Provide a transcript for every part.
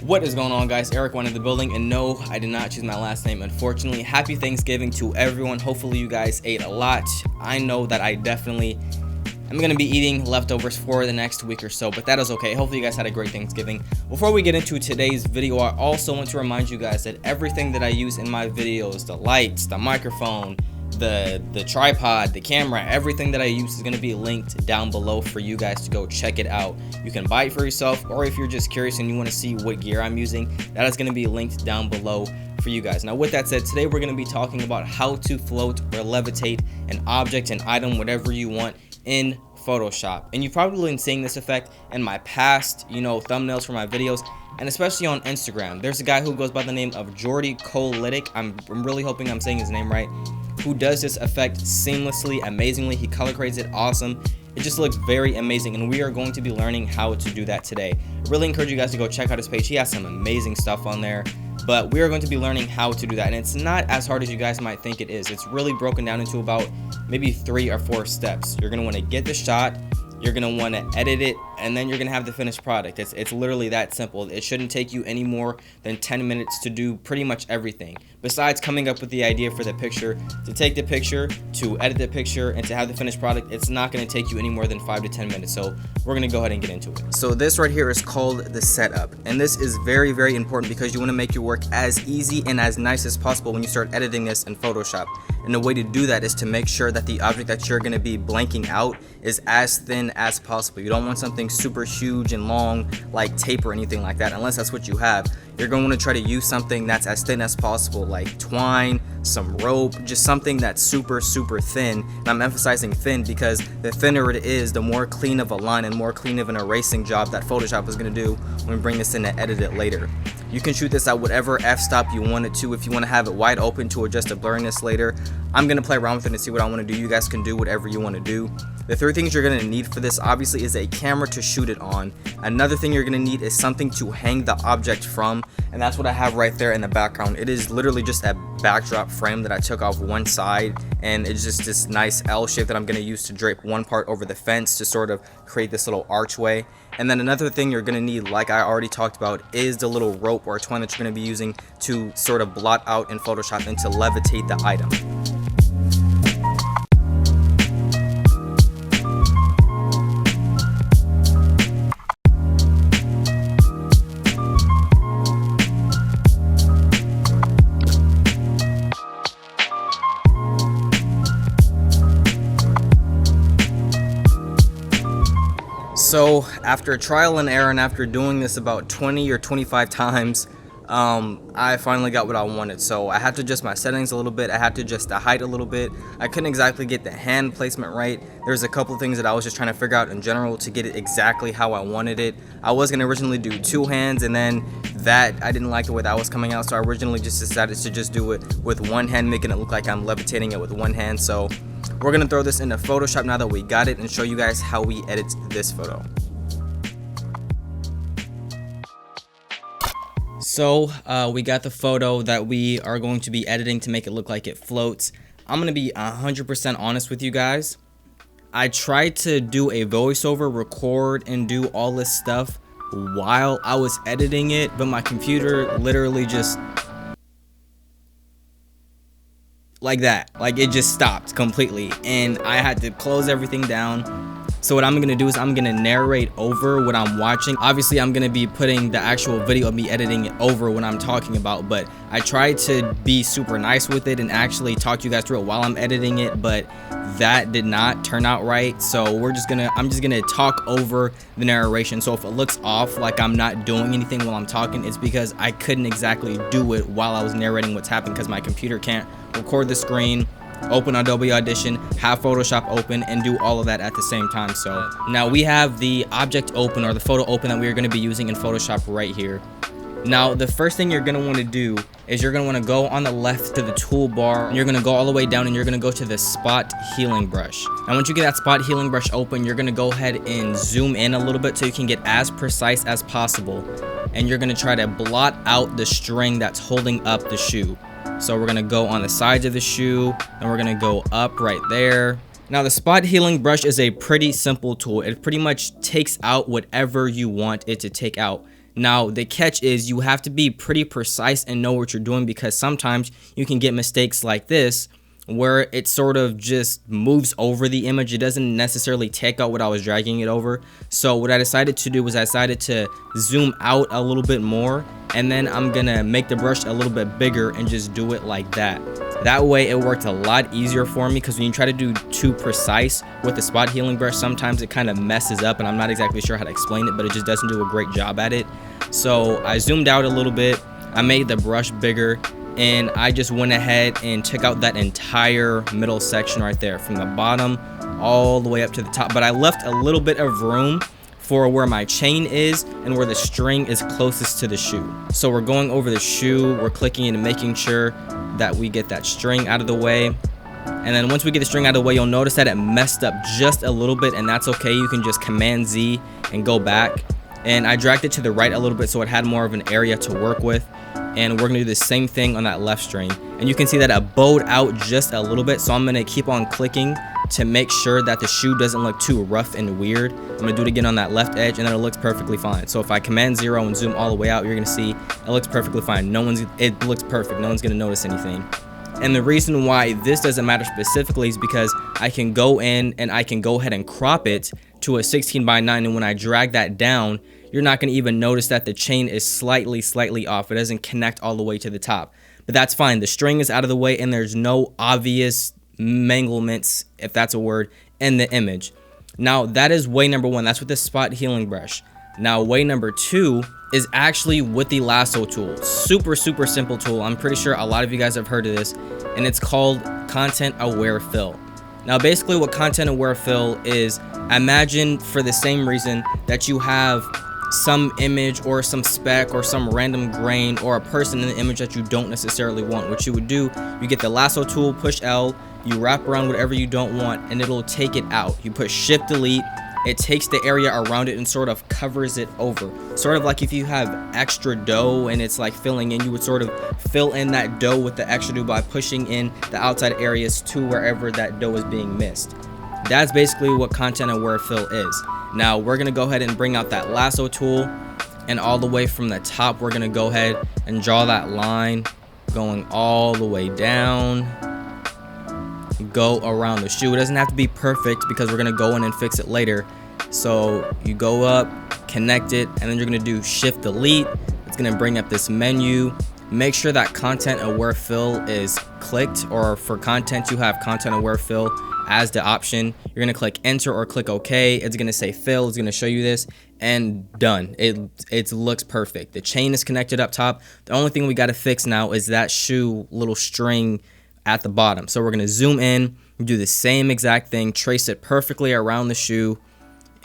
What is going on, guys? Eric one in the building, and no, I did not choose my last name, unfortunately. Happy Thanksgiving to everyone. Hopefully you guys ate a lot. I know that I definitely am going to be eating leftovers for the next week or so, but that is okay. Hopefully you guys had a great Thanksgiving. Before we get into today's video, I also want to remind you guys that everything that I use in my videos, the lights, the microphone, the tripod, the camera, everything that I use is going to be linked down below for you guys to go check it out. You can buy it for yourself, or if you're just curious and you want to see what gear I'm using, that is going to be linked down below for you guys. Now with that said, today we're going to be talking about how to float or levitate an object, an item, whatever you want in Photoshop. And you've probably been seeing this effect in my past, thumbnails for my videos, and especially on Instagram. There's a guy who goes by the name of Jordy Colitic. I'm really hoping I'm saying his name right, who does this effect seamlessly, amazingly. He color grades it awesome. It just looks very amazing, and we are going to be learning how to do that today. I really encourage you guys to go check out his page. He has some amazing stuff on there, but we are going to be learning how to do that, and it's not as hard as you guys might think it is. It's really broken down into about maybe 3 or 4 steps. You're going to want to get the shot, you're going to want to edit it, and then you're going to have the finished product. It's literally that simple. It shouldn't take you any more than 10 minutes to do pretty much everything. Besides coming up with the idea for the picture, to take the picture, to edit the picture, and to have the finished product, it's not going to take you any more than 5 to 10 minutes. So we're going to go ahead and get into it. So this right here is called the setup. And this is very, very important because you want to make your work as easy and as nice as possible when you start editing this in Photoshop. And the way to do that is to make sure that the object that you're going to be blanking out is as thin as possible. You don't want something super huge and long like tape or anything like that, unless that's what you have. You're going to want to try to use something that's as thin as possible, like twine, some rope, just something that's super thin. And I'm emphasizing thin because the thinner it is, the more clean of a line and more clean of an erasing job that Photoshop is going to do when we bring this in to edit it later. You can shoot this at whatever f-stop you want it to. If you want to have it wide open to adjust the blurriness later, I'm going to play around with it and see what I want to do. You guys can do whatever you want to do. The 3 things you're going to need for this obviously is a camera to shoot it on. Another thing you're going to need is something to hang the object from, and that's what I have right there in the background. It is literally just a backdrop frame that I took off one side, and it's just this nice L shape that I'm going to use to drape one part over the fence to sort of create this little archway. And then another thing you're going to need, like I already talked about, is the little rope or twine that you're going to be using to sort of blot out in Photoshop and to levitate the item. So after trial and error and after doing this about 20 or 25 times, I finally got what I wanted. So I had to adjust my settings a little bit. I had to adjust the height a little bit. I couldn't exactly get the hand placement right. There's a couple things that I was just trying to figure out in general to get it exactly how I wanted it. I was going to originally do 2 hands, and then that I didn't like the way that was coming out, so I originally just decided to just do it with 1 hand, making it look like I'm levitating it with 1 hand. So we're going to throw this into Photoshop now that we got it and show you guys how we edit this photo. So we got the photo that we are going to be editing to make it look like it floats. I'm going to be 100% honest with you guys. I tried to do a voiceover, record, and do all this stuff while I was editing it, but my computer literally just like that. Like, it just stopped completely, and I had to close everything down. So what I'm going to do is I'm going to narrate over what I'm watching. Obviously, I'm going to be putting the actual video of me editing it over what I'm talking about, but I tried to be super nice with it and actually talk to you guys through it while I'm editing it, but that did not turn out right. So I'm just gonna talk over the narration. So if it looks off, like I'm not doing anything while I'm talking, it's because I couldn't exactly do it while I was narrating what's happening, because my computer can't record the screen, open Adobe Audition, have Photoshop open, and do all of that at the same time. So now we have the object open, or the photo open, that we are going to be using in Photoshop right here. Now the first thing you're going to want to do is you're going to want to go on the left to the toolbar, and you're going to go all the way down, and you're going to go to the spot healing brush. And once you get that spot healing brush open, you're going to go ahead and zoom in a little bit so you can get as precise as possible, and you're going to try to blot out the string that's holding up the shoe. So we're going to go on the sides of the shoe, and we're going to go up right there. Now the spot healing brush is a pretty simple tool. It pretty much takes out whatever you want it to take out. Now, the catch is you have to be pretty precise and know what you're doing, because sometimes you can get mistakes like this where it sort of just moves over the image. It doesn't necessarily take out what I was dragging it over. So what I decided to do was I decided to zoom out a little bit more, and then I'm gonna make the brush a little bit bigger and just do it like that. That way it worked a lot easier for me, because when you try to do too precise with the spot healing brush, sometimes it kind of messes up, and I'm not exactly sure how to explain it, but it just doesn't do a great job at it. So I zoomed out a little bit, I made the brush bigger, and I just went ahead and took out that entire middle section right there from the bottom all the way up to the top. But I left a little bit of room for where my chain is and where the string is closest to the shoe. So we're going over the shoe, we're clicking and making sure that we get that string out of the way. And then once we get the string out of the way, you'll notice that it messed up just a little bit, and that's okay. You can just Command Z and go back. And I dragged it to the right a little bit so it had more of an area to work with. And we're gonna do the same thing on that left string. And you can see that it bowed out just a little bit, so I'm gonna keep on clicking to make sure that the shoe doesn't look too rough and weird. I'm gonna do it again on that left edge, and then it looks perfectly fine. So if I Command 0 and zoom all the way out, you're gonna see it looks perfectly fine. It looks perfect. No one's gonna notice anything. And the reason why this doesn't matter specifically is because I can go in and I can go ahead and crop it to a 16:9, and when I drag that down, you're not going to even notice that the chain is slightly off. It doesn't connect all the way to the top. But that's fine. The string is out of the way, and there's no obvious manglements, if that's a word, in the image. Now, that is way number 1. That's with the spot healing brush. Now, way number 2 is actually with the lasso tool. Super simple tool. I'm pretty sure a lot of you guys have heard of this, and it's called Content Aware Fill. Now, basically what Content Aware Fill is, imagine for the same reason that you have some image or some speck or some random grain or a person in the image that you don't necessarily want. What you would do, you get the lasso tool, push L, you wrap around whatever you don't want, and it'll take it out. You push Shift Delete, it takes the area around it and sort of covers it over. Sort of like if you have extra dough and it's like filling in, you would sort of fill in that dough with the extra dough by pushing in the outside areas to wherever that dough is being missed. That's basically what Content Aware Fill is. Now we're gonna go ahead and bring out that lasso tool, and all the way from the top, we're gonna go ahead and draw that line going all the way down, go around the shoe. It doesn't have to be perfect because we're gonna go in and fix it later. So you go up, connect it, and then you're gonna do Shift Delete. It's gonna bring up this menu. Make sure that Content Aware Fill is clicked, or for content you have Content Aware Fill as the option. You're gonna click enter or click OK. It's gonna say fill. It's gonna show you this, and done. It looks perfect. The chain is connected up top. The only thing we got to fix now is that shoe little string at the bottom. So we're gonna zoom in, do the same exact thing, trace it perfectly around the shoe,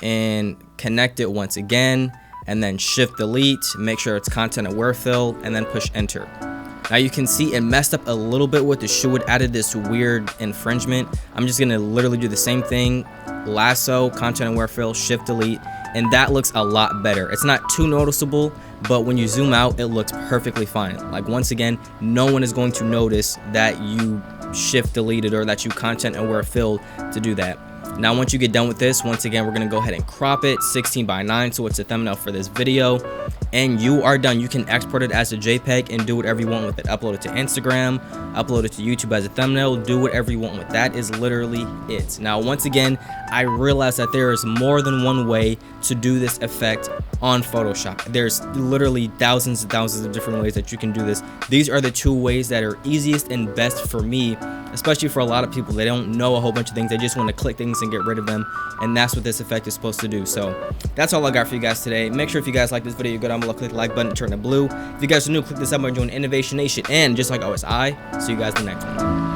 and connect it once again, and then Shift Delete, make sure it's Content Aware Fill, and then push enter. Now you can see it messed up a little bit with the shoe. It added this weird infringement. I'm just gonna literally do the same thing, lasso, Content Aware Fill, Shift Delete, and that looks a lot better. It's not too noticeable, but when you zoom out, it looks perfectly fine. Like, once again, no one is going to notice that you Shift Deleted or that you Content Aware Filled to do that. Now once you get done with this, once again, we're gonna go ahead and crop it 16:9, so it's a thumbnail for this video, and you are done. You can export it as a JPEG and do whatever you want with it. Upload it to Instagram, upload it to YouTube as a thumbnail, do whatever you want with that. Is literally it. Now once again, I realize that there is more than one way to do this effect on Photoshop. There's literally thousands and thousands of different ways that you can do this. These are the 2 ways that are easiest and best for me, especially for a lot of people. They don't know a whole bunch of things. They just want to click things and get rid of them, and that's what this effect is supposed to do. So that's all I got for you guys today. Make sure if you guys like this video, you go down below, click the like button, turn it blue. If you guys are new, click the sub button, join Innovation Nation, and just like always, I see you guys in the next one.